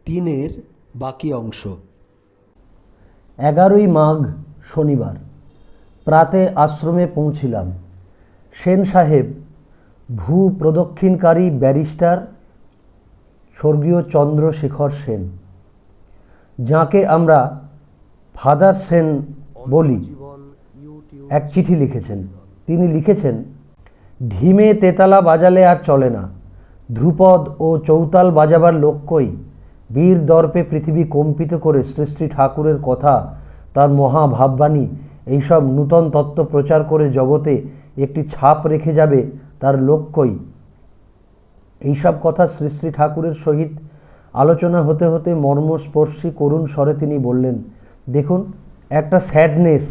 তিনের বাকি অংশ। 11ই মাঘ শনিবার প্রাতে আশ্রমে পৌঁছিলাম। সেন সাহেব ভূ প্রদক্ষিণকারী ব্যারিস্টার স্বর্গীয় চন্দ্রশেখর সেন, যাকে আমরা ফাদার সেন বলি, এক চিঠি লিখেছেন। তিনি লিখেছেন, ঢিমে তেতালা বাজালে আর চলে না, ধ্রুপদ ও চৌতাল বাজাবার লক্ষ্যই বীর দর্পে পৃথিবী কম্পিত করে শ্রী শ্রী ঠাকুরের কথা, তার মহাভাববাণী, এইসব নূতন তত্ত্ব প্রচার করে জগতে একটি ছাপ রেখে যাবে, তার লক্ষ্যই। এইসব কথা শ্রী শ্রী ঠাকুরের সহিত আলোচনা হতে হতে মর্মস্পর্শী করুণ স্বরে তিনি বললেন, দেখুন, একটা স্যাডনেস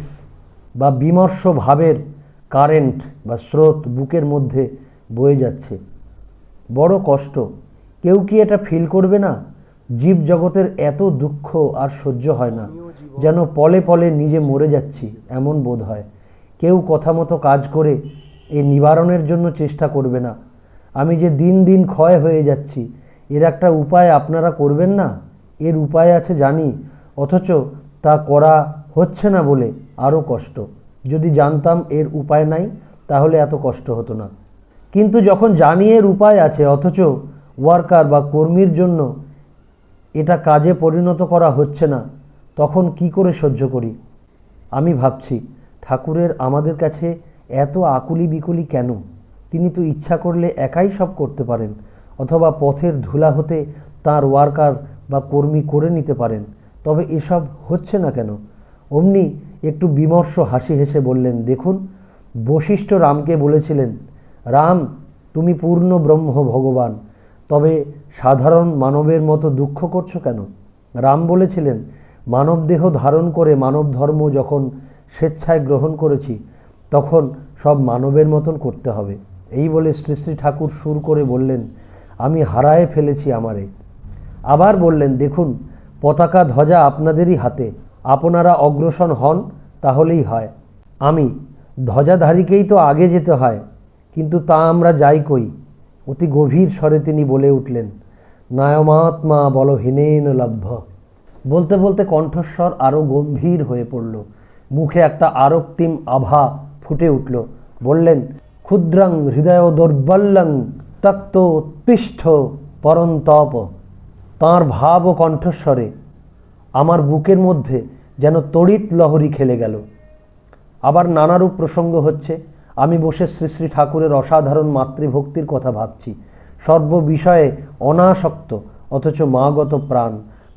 বা বিমর্ষ ভাবের কারেন্ট বা স্রোত বুকের মধ্যে বয়ে যাচ্ছে। বড় কষ্ট। কেউ কি এটা ফিল করবে না? জীব জগতের এত দুঃখ আর সহ্য হয় না, যেন পলে পলে নিজে মরে যাচ্ছি এমন বোধ হয়। কেউ কথা মতো কাজ করে এই নিবারণের জন্য চেষ্টা করবে না। আমি যে দিন দিন ক্ষয় হয়ে যাচ্ছি, এর একটা উপায় আপনারা করবেন না? এর উপায় আছে জানি, অথচ তা করা হচ্ছে না বলে আরও কষ্ট। যদি জানতাম এর উপায় নাই, তাহলে এত কষ্ট হতো না। কিন্তু যখন জানি এর উপায় আছে, অথচ ওয়ার্কার বা কর্মীর জন্য এটা কাজে পরিণত করা হচ্ছে না, তখন কি করে সহ্য করি? আমি ভাবছি, ঠাকুরের আমাদের কাছে এত আকুলি বিকুলি কেন? তিনি তো ইচ্ছা করলে একাই সব করতে পারেন, অথবা পথের ধুলা হতে তার ওয়ার্কার বা কর্মী করে নিতে পারেন। তবে এসব হচ্ছে না কেন? অমনি একটু বিমর্ষ হাসি হেসে বললেন, দেখুন, বশিষ্ঠ রামকে বলেছিলেন, রাম, তুমি পূর্ণ ব্রহ্ম ভগবান, তবে সাধারণ মানবের মতো দুঃখ করছো কেন? রাম বলেছিলেন, মানব দেহ ধারণ করে মানব ধর্ম যখন স্বেচ্ছায় গ্রহণ করেছি, তখন সব মানবের মতন করতে হবে। এই বলে শ্রী শ্রী ঠাকুর সুর করে বললেন, আমি হারায়ে ফেলেছি আমারে। আবার বললেন, দেখুন, পতাকা ধ্বজা আপনাদেরই হাতে, আপনারা অগ্রসর হন, তাহলেই হয়। আমি ধ্বজাধারীকেই তো আগে যেতে হয়, কিন্তু তা আমরা যাই কই। অতি গভীর স্বরে তিনি বলে উঠলেন, নায়মাত্মা বলহীনেন লভ্য। বলতে বলতে কণ্ঠস্বর আরও গম্ভীর হয়ে পড়ল, মুখে একটা আরক্তিম আভা ফুটে উঠল। বললেন, ক্ষুদ্রং হৃদয় দৌর্বল্যং তক্ত তিষ্ঠ পরন্তপ। তাঁর ভাব ও কণ্ঠস্বরে আমার বুকের মধ্যে যেন তড়িৎ লহরী খেলে গেল। আবার নানারূপ প্রসঙ্গ হচ্ছে। আমি বসে শ্রী শ্রী ঠাকুরের অসাধারণ মাতৃভক্তির কথা ভাবছি। সর্ব বিষয়ে অনাসক্ত, অথচ মাগত প্রাণ।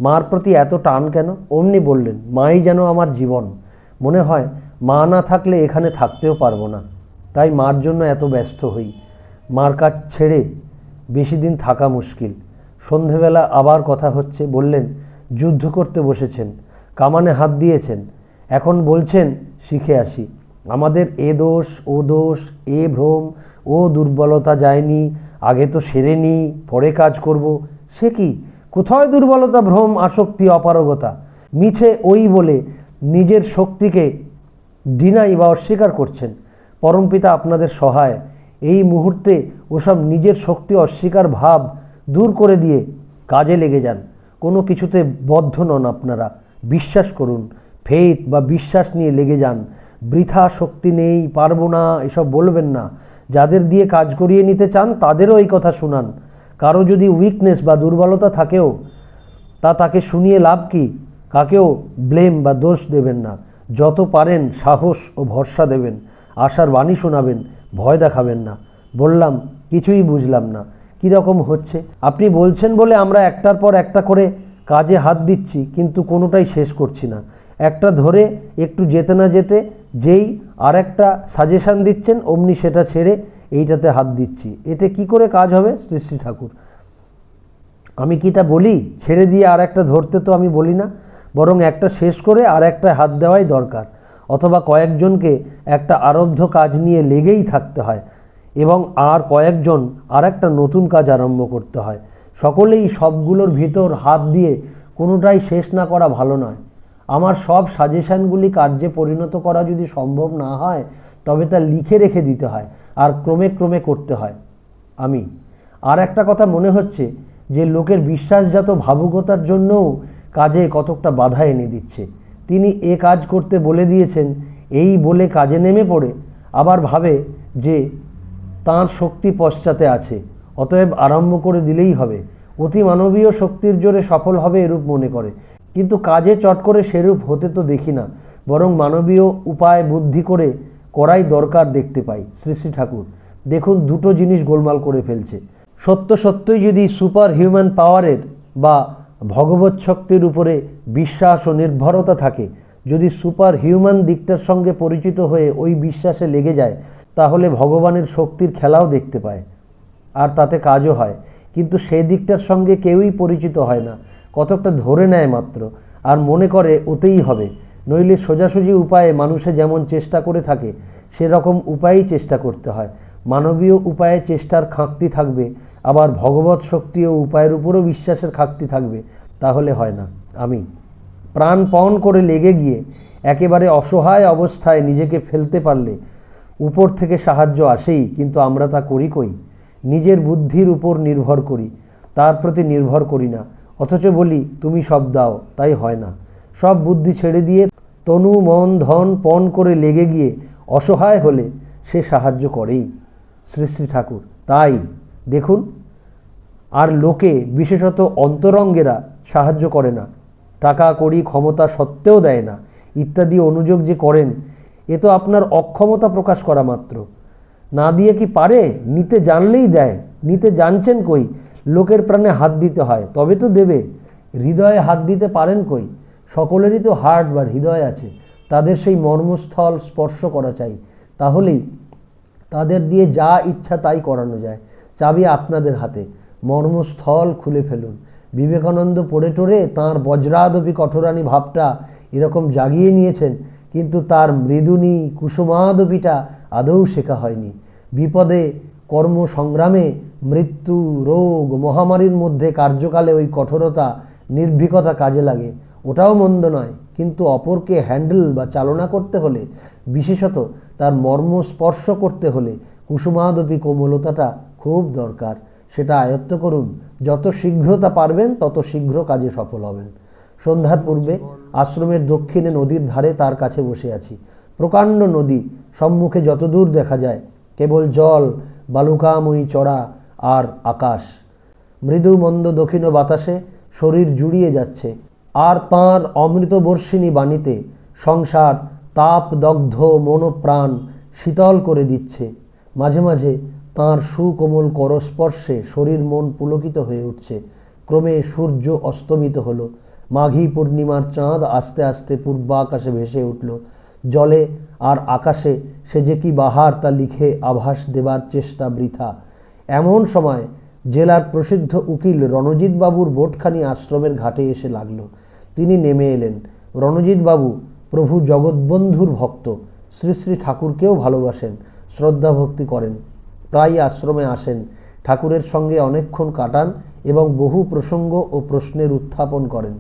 মার প্রতি এত টান কেন? অমনি বললেন, মাই যেন আমার জীবন। মনে হয় মা না থাকলে এখানে থাকতেও পারবো না, তাই মার জন্য এত ব্যস্ত হই। মার কাছ ছেড়ে বেশি দিন থাকা মুশকিল। সন্ধেবেলা আবার কথা হচ্ছে। বললেন, যুদ্ধ করতে বসেছেন, কামানে হাত দিয়েছেন, এখন বলছেন শিখে আসি। আমাদের এ দোষ ও দোষ, এ ভ্রম ও দুর্বলতা যায়নি, আগে তো সেরে নি, পরে কাজ করব। সে কি? কোথায় দুর্বলতা, ভ্রম, আসক্তি, অপারগতা? মিছে ওই বলে নিজের শক্তিকে ডিনাই বা অস্বীকার করছেন। পরমপিতা আপনাদের সহায়। এই মুহূর্তে ওসব নিজের শক্তি অস্বীকার ভাব দূর করে দিয়ে কাজে লেগে যান। কোনো কিছুতে বদ্ধ নন আপনারা, বিশ্বাস করুন। ফেথ বা বিশ্বাস নিয়ে লেগে যান। বৃথা শক্তি নেই, পারবো না, এসব বলবেন না। যাদের দিয়ে কাজ করিয়ে নিতে চান তাদেরও এই কথা শুনান। কারো যদি উইকনেস বা দুর্বলতা থাকেও তা তাকে শুনিয়ে লাভ কি? কাকেও ব্লেম বা দোষ দেবেন না। যত পারেন সাহস ও ভরসা দেবেন, আশার বাণী শোনাবেন, ভয় দেখাবেন না। বললাম, কিছুই বুঝলাম না, কীরকম হচ্ছে? আপনি বলছেন বলে আমরা একটার পর একটা করে কাজে হাত দিচ্ছি, কিন্তু কোনোটাই শেষ করছি না। একটা ধরে একটু যেতে না যেতে যেই আর একটা সাজেশান দিচ্ছেন, অমনি সেটা ছেড়ে এইটাতে হাত দিচ্ছি। এতে কি করে কাজ হবে শ্রী শ্রী ঠাকুর? আমি কি তা বলি? ছেড়ে দিয়ে আর একটা ধরতে তো আমি বলি না, বরং একটা শেষ করে আর একটা হাত দেওয়াই দরকার। অথবা কয়েকজনকে একটা আরব্ধ কাজ নিয়ে লেগেই থাকতে হয়, এবং আর কয়েকজন আর একটা নতুন কাজ আরম্ভ করতে হয়। সকলেই সবগুলোর ভিতর হাত দিয়ে কোনোটাই শেষ না করা ভালো নয়। আমার সব সাজেশানগুলি কার্যে পরিণত করা যদি সম্ভব না হয়, তবে তা লিখে রেখে দিতে হয় আর ক্রমে ক্রমে করতে হয়। আর একটা কথা মনে হচ্ছে, যে লোকের বিশ্বাসজাত ভাবুকতার জন্যও কাজে কতকটা বাধা এনে দিচ্ছে। তিনি এ কাজ করতে বলে দিয়েছেন, এই বলে কাজে নেমে পড়ে আবার ভাবে যে তাঁর শক্তি পশ্চাতে আছে, অতএব আরম্ভ করে দিলেই হবে। অতি মানবীয় শক্তির জোরে সফল হবে এরূপ মনে করে, কিন্তু কাজে চট করে সেরূপ হতে তো দেখি না, বরং মানবীয় উপায় বুদ্ধি করে করাই দরকার দেখতে পাই। শ্রী শ্রী ঠাকুর দেখুন, দুটো জিনিস গোলমাল করে ফেলছে। সত্যই যদি সুপার হিউম্যান পাওয়ারের বা ভগবত শক্তির উপরে বিশ্বাস ও নির্ভরতা থাকে, যদি সুপার হিউম্যান দিকটার সঙ্গে পরিচিত হয়ে ওই বিশ্বাসে লেগে যায়, তাহলে ভগবানের শক্তির খেলাও দেখতে পায়, আর তাতে কাজও হয়। কিন্তু সেই দিকটার সঙ্গে কেউই পরিচিত হয় না, কতকটা ধরে নেয় মাত্র, আর মনে করে ওতেই হবে। নইলে সোজাসুজি উপায়ে মানুষে যেমন চেষ্টা করে থাকে, সেরকম উপায়েই চেষ্টা করতে হয়। মানবীয় উপায়ে চেষ্টার খাঁকতি থাকবে, আবার ভগবত শক্তি ও উপায়ের উপরও বিশ্বাসের খাঁকতি থাকবে, তাহলে হয় না। আমি প্রাণপণ করে লেগে গিয়ে একেবারে অসহায় অবস্থায় নিজেকে ফেলতে পারলে উপর থেকে সাহায্য আসেই, কিন্তু আমরা তা করি কই? নিজের বুদ্ধির উপর নির্ভর করি, তার প্রতি নির্ভর করি না। অথচ বলি তুমি সব দাও, তাই হয় না। সব বুদ্ধি ছেড়ে দিয়ে তনু মন ধন পণ করে লেগে গিয়ে অসহায় হলে সে সাহায্য করেই। শ্রী শ্রী ঠাকুর তাই দেখুন, আর লোকে বিশেষত অন্তরঙ্গেরা সাহায্য করে না, টাকা কড়ি ক্ষমতা সত্ত্বেও দেয় না ইত্যাদি অনুযোগ যে করেন, এ তো আপনার অক্ষমতা প্রকাশ করা মাত্র। না দিয়ে কি পারে? নিতে জানলেই দেয়। নিতে জানছেন কই? লোকের প্রাণে হাত দিতে হয়, তবে তো দেবে। হৃদয়ে হাত দিতে পারেন কই? সকলেরই তো হার্ট বা হৃদয় আছে, তাদের সেই মর্মস্থল স্পর্শ করা চাই, তাহলেই তাদের দিয়ে যা ইচ্ছা তাই করানো যায়। চাবি আপনাদের হাতে, মর্মস্থল খুলে ফেলুন। বিবেকানন্দ পড়ে টোরে তাঁর বজ্রাদপি কঠোরানি ভাবটা এরকম জাগিয়ে নিয়েছেন, কিন্তু তার মৃদুনী কুসুমাদপিটা আদৌ শেখা হয়নি। বিপদে কর্ম সংগ্রামে মৃত্যু রোগ মহামারীর মধ্যে কার্যকালে ওই কঠোরতা নির্ভীকতা কাজে লাগে, ওটাও মন্দ নয়। কিন্তু অপরকে হ্যান্ডেল বা চালনা করতে হলে, বিশেষত তার মর্ম স্পর্শ করতে হলে কুসুমাদপি কোমলতাটা খুব দরকার। সেটা আয়ত্ত করুন, যত শীঘ্রতা পারবেন তত শীঘ্র কাজে সফল হবেন। সন্ধ্যার পূর্বে আশ্রমের দক্ষিণে নদীর ধারে তার কাছে বসে আছি। প্রকাণ্ড নদী, সম্মুখে যতদূর দেখা যায় কেবল জল, বালুকাময়ী চড়া আর আকাশ। মৃদু মন্দ দক্ষিণ বাতাসে শরীর জুড়িয়ে যাচ্ছে, আর তাঁর অমৃতবর্ষিণী বাণীতে সংসার তাপ দগ্ধ মনোপ্রাণ শীতল করে দিচ্ছে। মাঝে মাঝে তাঁর সুকোমল করস্পর্শে শরীর মন পুলকিত হয়ে উঠছে। ক্রমে সূর্য অস্তমিত হলো। মাঘী পূর্ণিমার চাঁদ আস্তে আস্তে পূর্বাকাশে ভেসে উঠল। জলে আর আকাশে সে যে কি বাহার তা লিখে আভাস দেবার চেষ্টা বৃথা। এমন সময় জেলার প্রসিদ্ধ উকিল রণজিৎ বাবুর বোটখানি আশ্রমের ঘাটে এসে লাগল। তিনি নেমে এলেন। রণজিৎ বাবু প্রভু জগৎবন্ধুর ভক্ত, শ্রী শ্রী ঠাকুরকেও ভালোবাসেন, শ্রদ্ধা ভক্তি করেন। প্রায় আশ্রমে আসেন, ঠাকুরের সঙ্গে অনেকক্ষণ কাটান এবং বহু প্রসঙ্গ ও প্রশ্নের উত্থাপন করেন।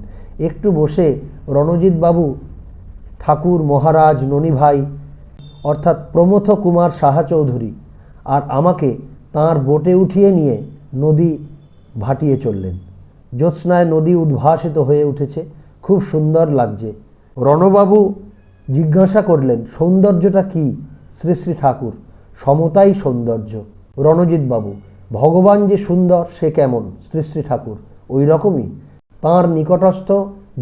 একটু বসে রণজিৎ বাবু ঠাকুর, মহারাজ, ননীভাই অর্থাৎ প্রমথ কুমার সাহা চৌধুরী আর আমাকে তাঁর বোটে উঠিয়ে নিয়ে নদী ভাটিয়ে চললেন। জ্যোৎস্নায় নদী উদ্ভাসিত হয়ে উঠেছে, খুব সুন্দর লাগছে। রণবাবু জিজ্ঞাসা করলেন, সৌন্দর্যটা কি? শ্রী শ্রী ঠাকুর, সমতাই সৌন্দর্য। রণজিৎ বাবু, ভগবান যে সুন্দর সে কেমন? শ্রী শ্রী ঠাকুর, ওই রকমই। তাঁর নিকটস্থ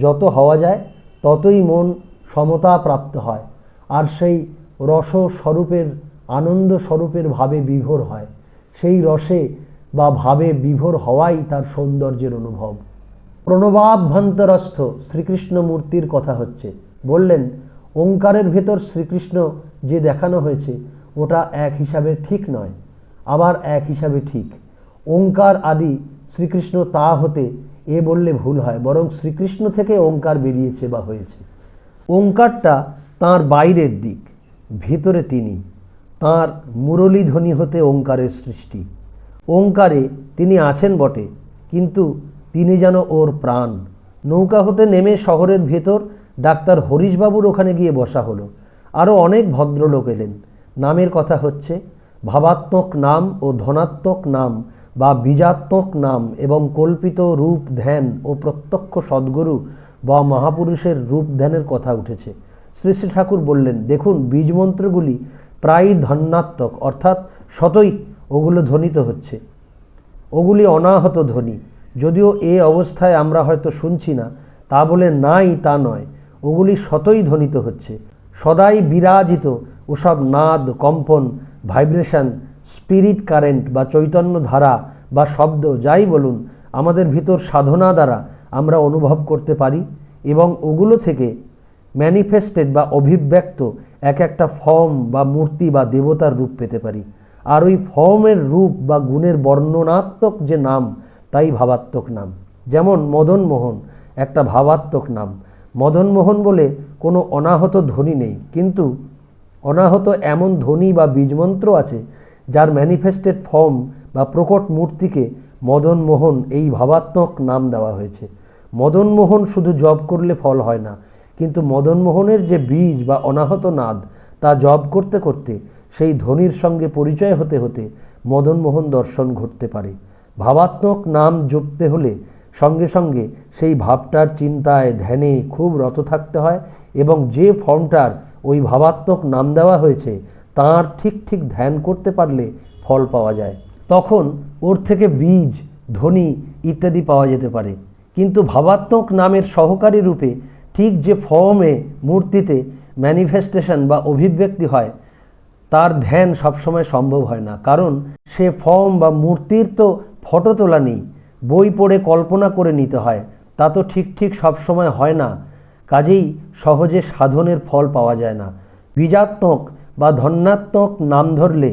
যত হওয়া যায় ততই মন সমতা প্রাপ্ত হয়, আর সেই রস স্বরূপের আনন্দ স্বরূপের ভাবে বিভোর হয়। সেই রসে বা ভাবে বিভোর হওয়াই তার সৌন্দর্যের অনুভব। প্রণবাভ্যন্তরস্থ শ্রীকৃষ্ণ মূর্তির কথা হচ্ছে। বললেন, ওঙ্কারের ভেতর শ্রীকৃষ্ণ যে দেখানো হয়েছে ওটা এক হিসাবে ঠিক নয়, আবার এক হিসাবে ঠিক। ওঙ্কার আদি শ্রীকৃষ্ণ তা হতে এ বললে ভুল হয়, বরং শ্রীকৃষ্ণ থেকে ওঙ্কার বেরিয়েছে বা হয়েছে। ওঙ্কারটা তাঁর বাইরের দিক, ভেতরে তিনি। তাঁর মুরলীধ্বনি হতে ওঙ্কারের সৃষ্টি। ওঙ্কারে তিনি আছেন বটে, কিন্তু তিনি যেন ওর প্রাণ। নৌকা হতে নেমে শহরের ভেতর ডাক্তার হরিশবাবুর ওখানে গিয়ে বসা হলো। আরও অনেক ভদ্রলোক এলেন। নামের কথা হচ্ছে। ভাবাত্মক নাম ও ধনাত্মক নাম বা বীজাত্মক নাম এবং কল্পিত রূপ ধ্যান ও প্রত্যক্ষ সদ্গুরু বা মহাপুরুষের রূপ ধ্যানের কথা উঠেছে। শ্রী শ্রী ঠাকুর বললেন, দেখুন বীজমন্ত্রগুলি প্রায়ই ধন্যাত্মক, অর্থাৎ সতই ওগুলো ধ্বনিত হচ্ছে, ওগুলি অনাহত ধ্বনি। যদিও এ অবস্থায় আমরা হয়তো শুনছি না, তা বলে নাই তা নয়, ওগুলি সতই ধ্বনিত হচ্ছে। সদাই বিরাজিত ওসব নাদ, কম্পন, ভাইব্রেশন, স্পিরিট কারেন্ট বা চৈতন্য ধারা বা শব্দ যাই বলুন, আমাদের ভিতর সাধনা দ্বারা আমরা অনুভব করতে পারি এবং ওগুলো থেকে ম্যানিফেস্টেড বা অভিব্যক্ত এক একটা ফর্ম বা মূর্তি বা দেবতার রূপ পেতে পারি। আর ওই ফর্মের রূপ বা গুণের বর্ণনাত্মক যে নাম, তাই ভাবাত্মক নাম। যেমন মদন মোহন একটা ভাবাত্মক নাম। মদন মোহন বলে কোনো অনাহত ধ্বনি নেই, কিন্তু অনাহত এমন ধ্বনি বা বীজমন্ত্র আছে যার ম্যানিফেস্টেড ফর্ম বা প্রকট মূর্তিকে মদন মোহন এই ভাবাত্মক নাম দেওয়া হয়েছে। মদন মোহন শুধু জপ করলে ফল হয় না, কিন্তু মদন মোহনের যে বীজ বা অনাহত নাদ, তা জপ করতে করতে সেই ধ্বনির সঙ্গে পরিচয় হতে হতে মদন মোহন দর্শন ঘটতে পারে। ভাবাত্মক নাম জপতে হলে সঙ্গে সঙ্গে সেই ভাবটার চিন্তায় ধ্যানে খুব রত থাকতে হয় এবং যে ফর্মটার ওই ভাবাত্মক নাম দেওয়া হয়েছে তার ঠিক ঠিক ধ্যান করতে পারলে ফল পাওয়া যায়। তখন ওর থেকে বীজ, ধ্বনি ইত্যাদি পাওয়া যেতে পারে। কিন্তু ভাবাত্মক নামের সহকারী রূপে ঠিক যে ফর্মে মূর্তিতে ম্যানিফেস্টেশন বা অভিব্যক্তি হয়, তার ধ্যান সবসময় সম্ভব হয় না, কারণ সে ফর্ম বা মূর্তির তো ফটো তোলা নেই, বই পড়ে কল্পনা করে নিতে হয়, তা তো ঠিক ঠিক সবসময় হয় না। কাজেই সহজে সাধনের ফল পাওয়া যায় না। বীজাত্মক বা ধন্যাত্মক নাম ধরলে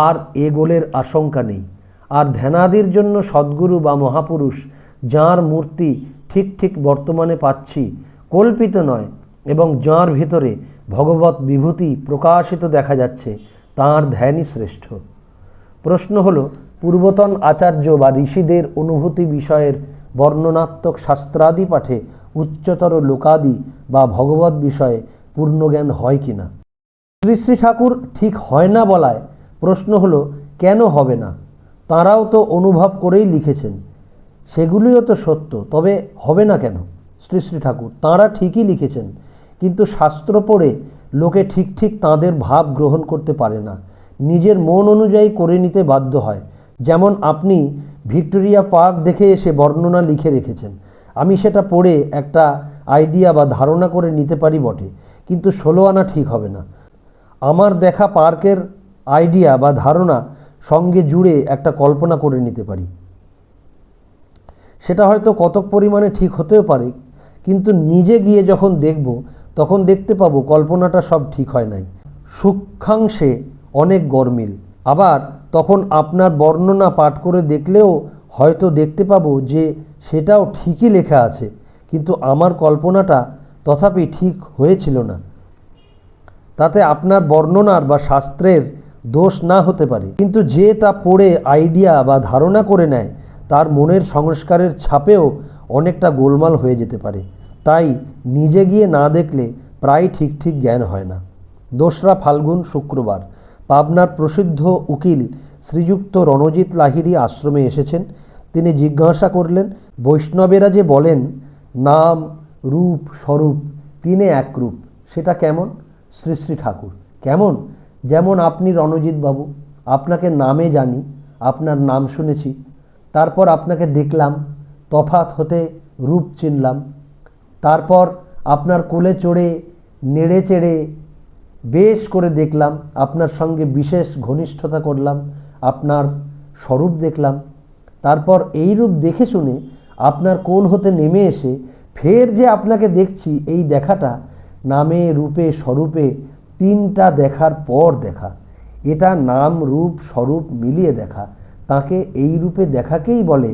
আর এ গোলের আশঙ্কা নেই। আর ধ্যানাদির জন্য সদ্গুরু বা মহাপুরুষ যাঁর মূর্তি ঠিক ঠিক বর্তমানে পাচ্ছি, কল্পিত নয়, এবং যাঁর ভিতরে ভগবত বিভূতি প্রকাশিত দেখা যাচ্ছে, তাঁর ধ্যানই শ্রেষ্ঠ। প্রশ্ন হলো, পূর্বতন আচার্য বা ঋষিদের অনুভূতি বিষয়ের বর্ণনাত্মক শাস্ত্রাদি পাঠে উচ্চতর লোকাদি বা ভগবত বিষয়ে পূর্ণজ্ঞান হয় কিনা? শ্রী শ্রী ঠাকুর ঠিক হয় না বলায় প্রশ্ন হলো, কেন হবে না? তাঁরাও তো অনুভব করেই লিখেছেন, সেগুলিও তো সত্য, তবে হবে না কেন? শ্রী শ্রী ঠাকুর, তাঁরা ঠিকই লিখেছেন, কিন্তু শাস্ত্র পড়ে লোকে ঠিক ঠিক তাঁদের ভাব গ্রহণ করতে পারে না, নিজের মন অনুযায়ী করে নিতে বাধ্য হয়। যেমন আপনি ভিক্টোরিয়া পার্ক দেখে এসে বর্ণনা লিখে রেখেছেন, আমি সেটা পড়ে একটা আইডিয়া বা ধারণা করে নিতে পারি বটে, কিন্তু 16 আনা ঠিক হবে না। আমার দেখা পার্কের আইডিয়া বা ধারণা সঙ্গে জুড়ে একটা কল্পনা করে নিতে পারি, সেটা হয়তো কতক পরিমাণে ঠিক হতেও পারে, কিন্তু নিজে গিয়ে যখন দেখব তখন দেখতে পাবো কল্পনাটা সব ঠিক হয় নাই, সূক্ষ্মাংশে অনেক গরমিল। আবার তখন আপনার বর্ণনা পাঠ করে দেখলেও হয়তো দেখতে পাবো যে সেটাও ঠিকই লেখা আছে, কিন্তু আমার কল্পনাটা তথাপি ঠিক হয়েছিল না। তাতে আপনার বর্ণনার বা শাস্ত্রের দোষ না হতে পারে, কিন্তু যে তা পড়ে আইডিয়া বা ধারণা করে নেয়, তার মনের সংস্কারের ছাপেও অনেকটা গোলমাল হয়ে যেতে পারে। তাই নিজে গিয়ে না দেখলে প্রায় ঠিক ঠিক জ্ঞান হয় না। 2রা ফাল্গুন শুক্রবার পাবনার প্রসিদ্ধ উকিল শ্রীযুক্ত রণজিৎ লাহিড়ী আশ্রমে এসেছেন। তিনি জিজ্ঞাসা করলেন, বৈষ্ণবেরা যে বলেন নাম রূপ স্বরূপ তিনে একরূপ, সেটা কেমন? শ্রী শ্রী ঠাকুর, কেমন? যেমন আপনি রণজিৎ বাবু, আপনাকে নামে জানি, আপনার নাম শুনেছি, তারপর আপনাকে দেখলাম, তফাৎ হতে রূপ চিনলাম, তারপর আপনার কোলে চড়ে নেড়ে চেড়ে বেশ করে দেখলাম, আপনার সঙ্গে বিশেষ ঘনিষ্ঠতা করলাম, আপনার স্বরূপ দেখলাম, তারপর এই রূপ দেখে শুনে আপনার কোল হতে নেমে এসে ফের যে আপনাকে দেখছি, এই দেখাটা নামে রূপে স্বরূপে 3টা দেখার পর দেখা, এটা নাম রূপ স্বরূপ মিলিয়ে দেখা, তাকে এই রূপে দেখাকেই বলে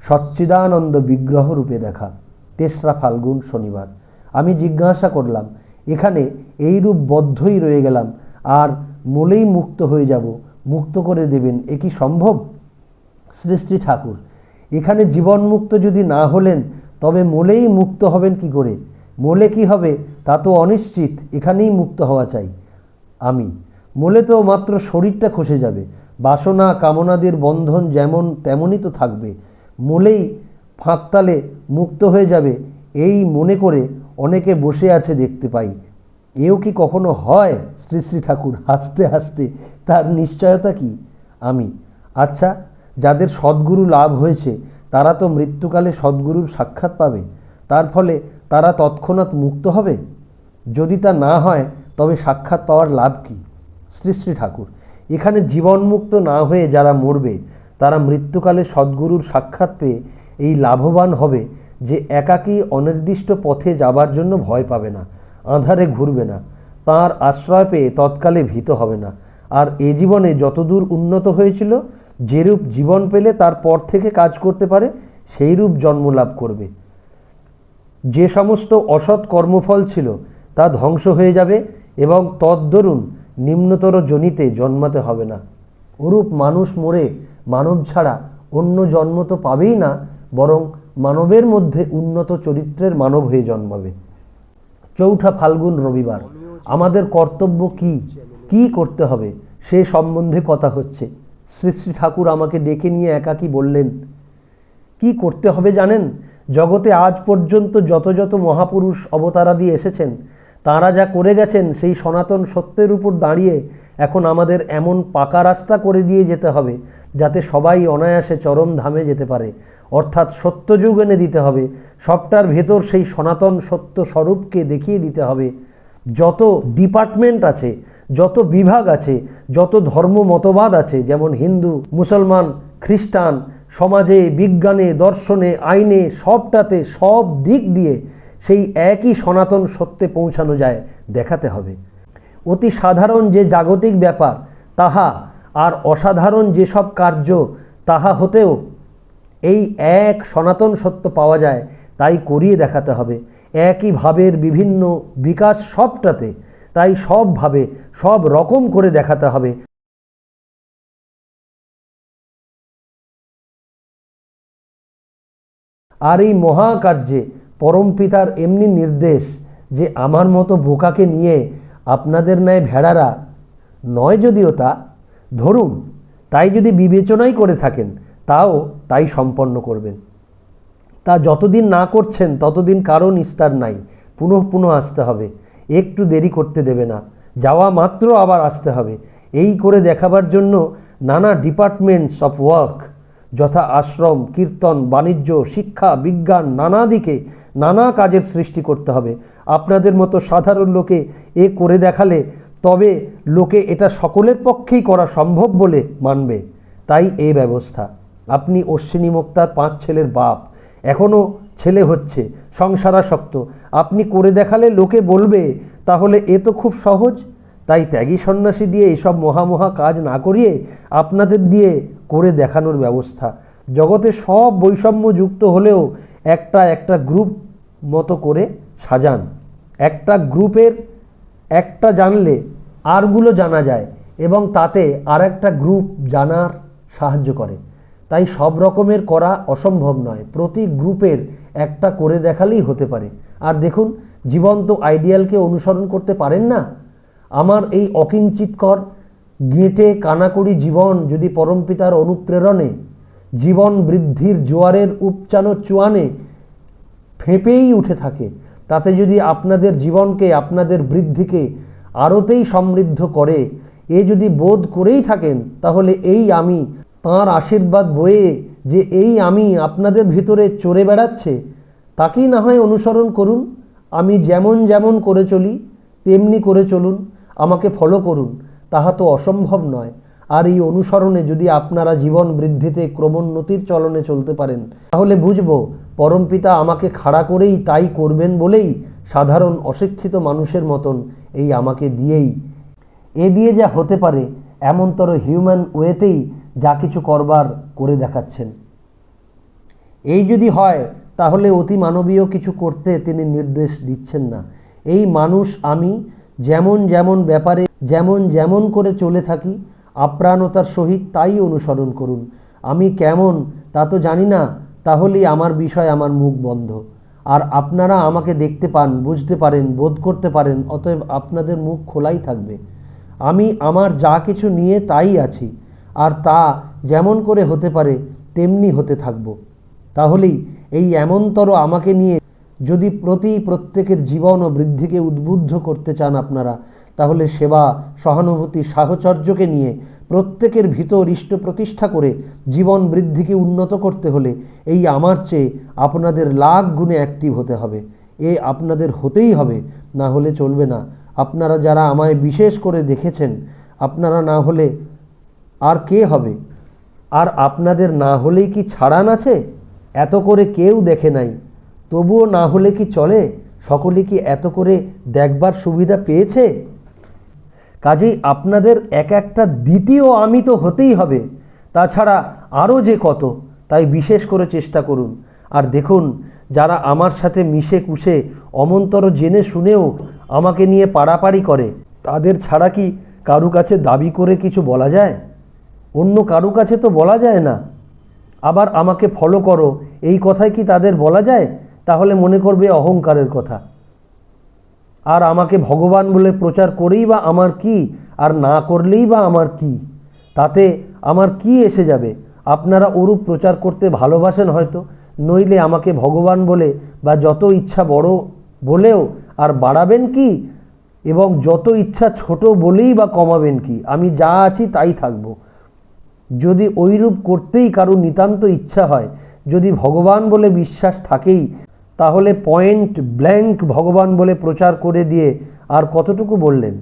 সচ্চিদানন্দ বিগ্রহ রূপে দেখা। 3রা ফাল্গুন শনিবার আমি জিজ্ঞাসা করলাম, এখানে এই রূপ বদ্ধই রয়ে গেলাম আর মলেই মুক্ত হয়ে যাব, মুক্ত করে দেবেন, এ কি সম্ভব? শ্রী শ্রী ঠাকুর, এখানে জীবনমুক্ত যদি না হলেন তবে মলেই মুক্ত হবেন কি করে? মলে কি হবে তা তো অনিশ্চিত, এখানেই মুক্ত হওয়া চাই। আমি মলে তো মাত্র শরীরটা খসে যাবে, বাসনা কামনাদির বন্ধন যেমন তেমনই তো থাকবে, মূলেই ফাঁকতালে মুক্ত হয়ে যাবে এই মনে করে অনেকে বসে আছে দেখতে পাই। এও কি কখনো হয়? শ্রী শ্রী ঠাকুর হাসতে হাসতে, তার নিশ্চয়তা কি? আমি, আচ্ছা, যাদের সদ্গুরু লাভ হয়েছে তারা তো মৃত্যুকালে সদ্গুরুর সাক্ষাৎ পাবে, তার ফলে তারা তৎক্ষণাৎ মুক্ত হবে? যদি তা না হয় তবে সাক্ষাৎ পাওয়ার লাভ কি? শ্রী শ্রী ঠাকুর, এখানে জীবনমুক্ত না হয়ে যারা মরবে তারা মৃত্যুকালে সদ্গুরুর সাক্ষাৎ পেয়ে এই লাভবান হবে যে একাকী অনির্দিষ্ট পথে যাবার জন্য ভয় পাবে না, আঁধারে ঘুরবে না, তাঁর আশ্রয় পেয়ে তৎকালে ভীত হবে না, আর এ জীবনে যতদূর উন্নত হয়েছিল যেরূপ জীবন পেলে তার পর থেকে কাজ করতে পারে সেইরূপ জন্মলাভ করবে। যে সমস্ত অসৎ কর্মফল ছিল তা ধ্বংস হয়ে যাবে এবং তদ্দরুন নিম্নতর জনিতে জন্মাতে হবে না। ওরূপ মানুষ মরে মানব ছাড়া অন্য জন্ম তো পাবেই না, বরং মানবের মধ্যে উন্নত চরিত্রের মানব হয়ে জন্মাবে। ৪ঠা ফাল্গুন রবিবার। আমাদের কর্তব্য কি, কি করতে হবে সে সম্বন্ধে কথা হচ্ছে। শ্রী শ্রী ঠাকুর আমাকে ডেকে নিয়ে একাকী বললেন, কি করতে হবে জানেন? জগতে আজ পর্যন্ত যত যত মহাপুরুষ অবতারাদি এসেছেন তাঁরা যা করে গেছেন সেই সনাতন সত্যের উপর দাঁড়িয়ে এখন আমাদের এমন পাকা রাস্তা করে দিয়ে যেতে হবে যাতে সবাই অনায়াসে চরম ধামে যেতে পারে, অর্থাৎ সত্যযুগ এনে দিতে হবে। সবটার ভেতর সেই সনাতন সত্য স্বরূপকে দেখিয়ে দিতে হবে। যত ডিপার্টমেন্ট আছে, যত বিভাগ আছে, যত ধর্ম মতবাদ আছে, যেমন হিন্দু, মুসলমান, খ্রিস্টান, সমাজে, বিজ্ঞানে, দর্শনে, আইনে, সবটাতে সব দিক দিয়ে সেই একই সনাতন সত্যে পৌঁছানো যায় দেখাতে হবে। অতি সাধারণ যে জাগতিক ব্যাপার তাহা আর অসাধারণ যেসব কার্য তাহা হতেও এই এক সনাতন সত্য পাওয়া যায় তাই করিয়ে দেখাতে হবে। একই ভাবের বিভিন্ন বিকাশ সবটাতে, তাই সবভাবে সব রকম করে দেখাতে হবে। আর এই মহাকার্যে পরমপিতার এমনি নির্দেশ যে আমার মতো বোকাকে নিয়ে আপনাদের ন্যায় ভেড়ারা নয়, যদিও তা ধরুন, তাই যদি বিবেচনাই করে থাকেন তাও তাই সম্পন্ন করবেন। তা যতদিন না করছেন ততদিন কারো নিস্তার নাই, পুনঃ পুনঃ আসতে হবে, একটু দেরি করতে দেবে না, যাওয়া মাত্র আবার আসতে হবে। এই করে দেখাবার জন্য নানা ডিপার্টমেন্টস অফ ওয়ার্ক যথা আশ্রম, কীর্তন, বাণিজ্য, শিক্ষা, বিজ্ঞান, নানা দিকে নানা কাজের সৃষ্টি করতে হবে। আপনাদের মতো সাধারণ লোকে এ করে দেখালে তবে লোকে এটা সকলের পক্ষেই করা সম্ভব বলে মানবে। তাই এই ব্যবস্থা। আপনি অশ্বিনী মুক্তার 5 ছেলের বাপ, এখনও ছেলে হচ্ছে, সংসারাসক্ত, আপনি করে দেখালে লোকে বলবে তাহলে এ তো খুব সহজ। তাই ত্যাগী সন্ন্যাসী দিয়ে এইসব মহা কাজ না করিয়ে আপনাদের দিয়ে করে দেখানোর ব্যবস্থা। জগতে সব বৈষম্য যুক্ত হলেও একটা গ্রুপ মতো করে সাজান। একটা গ্রুপের একটা জানলে আরগুলো জানা যায় এবং তাতে আর একটা গ্রুপ জানার সাহায্য করে। তাই সব রকমের করা অসম্ভব নয়, প্রতি গ্রুপের একটা করে দেখালেই হতে পারে। আর দেখুন, জীবন্ত আইডিয়ালকে অনুসরণ করতে পারেন না? আমার এই অকিঞ্চিতকর গেঁটে কানাকড়ি জীবন যদি পরমপিতার অনুপ্রেরণে জীবন বৃদ্ধির জোয়ারের উপচানো চুয়ানে ফেঁপেই উঠে থাকে, তাতে যদি আপনাদের জীবনকে, আপনাদের বৃদ্ধিকে আরোতেই সমৃদ্ধ করে, এ যদি বোধ করেই থাকেন, তাহলে এই আমি তাঁর আশীর্বাদ বয়ে যে এই আমি আপনাদের ভিতরে চড়ে বেড়াচ্ছে তাকেই না হয় অনুসরণ করুন। আমি যেমন যেমন করে চলি তেমনি করে চলুন, আমাকে ফলো করুন, তাহা তো অসম্ভব নয়। আর এই অনুসরণে যদি আপনারা জীবন বৃদ্ধিতে ক্রমোন্নতির চলনে চলতে পারেন, তাহলে বুঝব পরমপিতা আমাকে খাড়া করেই তাই করবেন বলেই সাধারণ অশিক্ষিত মানুষের মতন এই আমাকে দিয়েই, এ দিয়ে যা হতে পারে এমনতর হিউম্যান ওয়েতেই যা কিছু করবার করে দেখাচ্ছেন। এই যদি হয় তাহলে অতি মানবীয় কিছু করতে তিনি নির্দেশ দিচ্ছেন না। এই মানুষ আমি যেমন যেমন ব্যাপারে যেমন যেমন করে চলে থাকি আপ্রাণতার সহিত তাই অনুসরণ করুন। আমি কেমন তা তো জানি না, তাহলেই আমার বিষয় আমার মুখ বন্ধ। আর আপনারা আমাকে দেখতে পান, বুঝতে পারেন, বোধ করতে পারেন, অতএব আপনাদের মুখ খোলাই থাকবে। আমি আমার যা কিছু নিয়ে তাই আছি, আর তা যেমন করে হতে পারে তেমনি হতে থাকব। তাহলেই এই এমনতর আমাকে নিয়ে যদি প্রত্যেকের জীবন ও বৃদ্ধিকে উদ্বুদ্ধ করতে চান আপনারা, তাহলে সেবা, সহানুভূতি, সাহচর্যকে নিয়ে প্রত্যেকের ভিতর ইষ্ট প্রতিষ্ঠা করে জীবন বৃদ্ধিকে উন্নত করতে হলে এই আমার চেয়ে আপনাদের লাখ গুণে অ্যাক্টিভ হতে হবে। এ আপনাদের হতেই হবে, না হলে চলবে না। আপনারা যারা আমায় বিশেষ করে দেখেছেন, আপনারা না হলে আর কে হবে? আর আপনাদের না হলেই কি ছাড়ান আছে? এত করে কেউ দেখে নাই, তবুও না হলে কি চলে? সকলে কি এত করে দেখবার সুবিধা পেয়েছে? কাজেই আপনাদের এক একটা দ্বিতীয় আমি তো হতেই হবে, তাছাড়া আরও যে কত, তাই বিশেষ করে চেষ্টা করুন। আর দেখুন, যারা আমার সাথে মিশে কুশে অমন্তর জেনে শুনেও আমাকে নিয়ে পাড়াপাড়ি করে, তাদের ছাড়া কি কারু কাছে দাবি করে কিছু বলা যায়? অন্য কারু কাছে তো বলা যায় না। আবার আমাকে ফলো করো, এই কথাই কি তাদের বলা যায়? তাহলে মনে করবে অহংকারের কথা। আর আমাকে ভগবান বলে প্রচার করেই বা আমার কি, আর না করলেই বা আমার কি? তাতে আমার কি এসে যাবে? আপনারা ওরূপ প্রচার করতে ভালোবাসেন হয়তো, নইলে আমাকে ভগবান বলে বা যত ইচ্ছা বড় বলেও আর বাড়াবেন কি, এবং যত ইচ্ছা ছোট বলেই বা কমাবেন কি? আমি যা আছি তাই থাকব। যদি ওইরূপ করতেই কারো নিতান্ত ইচ্ছা হয়, যদি ভগবান বলে বিশ্বাস থাকেই, তাহলে পয়েন্ট ব্ল্যাঙ্ক ভগবান বলে প্রচার করে দিয়ে আর কতটুকু বললেন?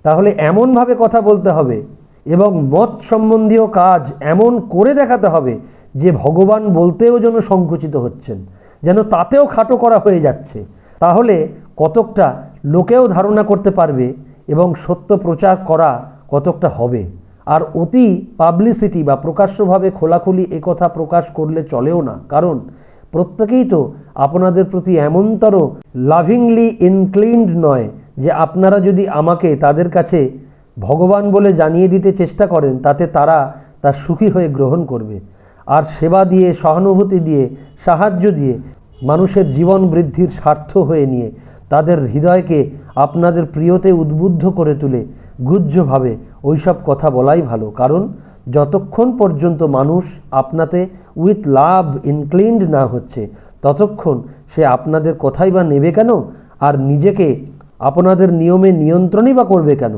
তাহলে এমনভাবে কথা বলতে হবে এবং মত সম্বন্ধীয় কাজ এমন করে দেখাতে হবে যে ভগবান বলতেও যেন সংকুচিত হচ্ছেন, যেন তাতেও খাটো করা হয়ে যাচ্ছে। তাহলে কতকটা লোকেও ধারণা করতে পারবে এবং সত্য প্রচার করা কতকটা হবে। আর অতি পাবলিসিটি বা প্রকাশ্যভাবে খোলাখুলি একথা প্রকাশ করলে চলেও না, কারণ প্রত্যেকেই তো আপনাদের প্রতি এমনতর লাভিংলি ইনক্লিনড নয় যে আপনারা যদি আমাকে তাদের কাছে ভগবান বলে জানিয়ে দিতে চেষ্টা করেন, তাতে তারা তা সুখী হয়ে গ্রহণ করবে। আর সেবা দিয়ে, সহানুভূতি দিয়ে, সাহায্য দিয়ে, মানুষের জীবন বৃদ্ধির স্বার্থ হয়ে নিয়ে তাদের হৃদয়কে আপনাদের প্রিয়তে উদ্বুদ্ধ করে তুলে গুহ্যভাবে ওইসব কথা বলাই ভালো। কারণ যতক্ষণ পর্যন্ত মানুষ আপনাতে উইথ লাভ ইনক্লিনড না হচ্ছে, ততক্ষণ সে আপনাদের কথাই বা নেবে কেন, আর নিজেকে আপনাদের নিয়মে নিয়ন্ত্রণই বা করবে কেন?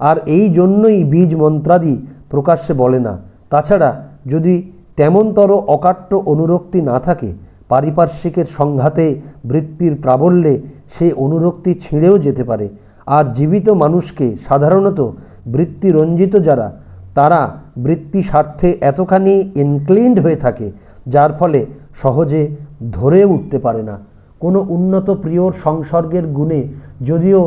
আর এই জন্যই বীজ মন্ত্রাদি প্রকাশ্যে বলে না। তাছাড়া যদি তেমনতর অকাট্য অনুরক্তি না থাকে, পারিপার্শ্বিকের সংঘাতে, বৃত্তির প্রাবল্যে সে অনুরক্তি ছিঁড়েও যেতে পারে। আর জীবিত মানুষকে সাধারণত বৃত্তিরঞ্জিত যারা, তারা বৃত্তি স্বার্থে এতখানি ইনক্লিনড হয়ে থাকে, যার ফলে সহজে ধরে উঠতে পারে না। কোনো উন্নত প্রিয়র সংসর্গের গুণে যদিও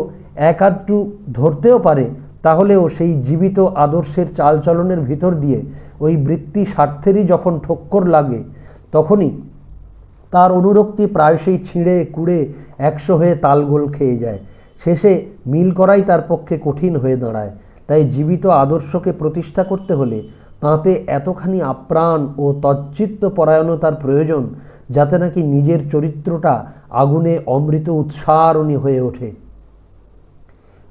এক আধটু ধরতেও পারে, তাহলেও সেই জীবিত আদর্শের চালচলনের ভিতর দিয়ে ওই বৃত্তি স্বার্থেরই যখন ঠক্কর লাগে, তখনই তার অনুরক্তি প্রায়শই ছিঁড়ে কুড়ে 100 হয়ে তালগোল খেয়ে যায়। শেষে মিল করাই তার পক্ষে কঠিন হয়ে দাঁড়ায়। তাই জীবিত আদর্শকে প্রতিষ্ঠা করতে হলে তাতে এতখানি আপ্রাণ ও তচ্চিত্ত পরায়ণতার প্রয়োজন, যাতে নাকি নিজের চরিত্রটা আগুনে অমৃত উৎসারণী হয়ে ওঠে।